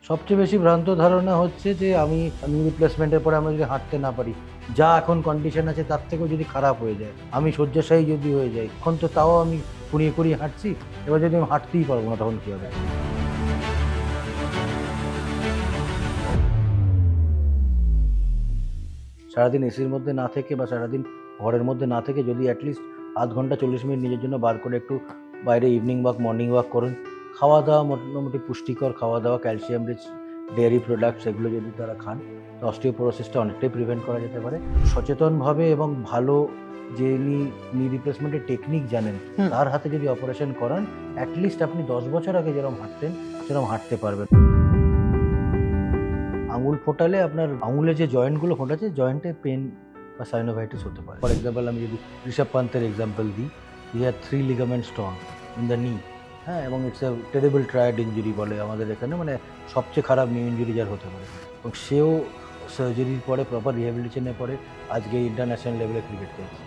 সবচেয়ে বেশি ভ্রান্ত ধারণা হচ্ছে যে আমি নি রিপ্লেসমেন্টের পরে আমরা যদি হাঁটতে না পারি, যা এখন কন্ডিশন আছে তার থেকেও যদি খারাপ হয়ে যায়, আমি শয্যাশায়ী যদি হয়ে যাই, তখন তো তাও আমি কুড়িয়ে কুড়িয়ে হাঁটছি। এবার যদি আমি হাঁটতেই পারবো না, তখন কী হবে? সারাদিন এসির মধ্যে না থেকে বা সারাদিন ঘরের মধ্যে না থেকে যদি অ্যাটলিস্ট আধ ঘন্টা 40 মিনিট নিজের জন্য বার করে একটু বাইরে ইভিনিং ওয়াক, মর্নিং ওয়াক করুন। খাওয়া দাওয়া মোটামুটি পুষ্টিকর খাওয়া দাওয়া, ক্যালসিয়াম রিচ ডেয়ারি প্রোডাক্টস, এগুলো যদি তারা খান, তো অস্টিওপোরোসিসটা অনেকটাই প্রিভেন্ট করা যেতে পারে। সচেতনভাবে এবং ভালো যিনি নি রিপ্লেসমেন্টের টেকনিক জানেন, তার হাতে যদি অপারেশন করান, অ্যাটলিস্ট আপনি 10 বছর আগে যেরকম হাঁটতেন সেরকম হাঁটতে পারবেন। আঙুল ফোটালে আপনার আঙুলে যে জয়েন্টগুলো ফোটাচ্ছে, জয়েন্টে পেন বা সাইনোভাইটিস হতে পারে। ফর এক্সাম্পল, আমি যদি ঋষভ পান্তের এক্সাম্পল দিই, he had 3 ligaments torn in the knee. হ্যাঁ, এবং it's a terrible triad injury বলে আমাদের এখানে, মানে সবচেয়ে খারাপ নি ইঞ্জুরি যার হতে পারে। এবং সেও সার্জারির পরে, প্রপার রিহ্যাবিলিটেশনের পরে আজকে ইন্টারন্যাশনাল লেভেলে ক্রিকেট খেলছে।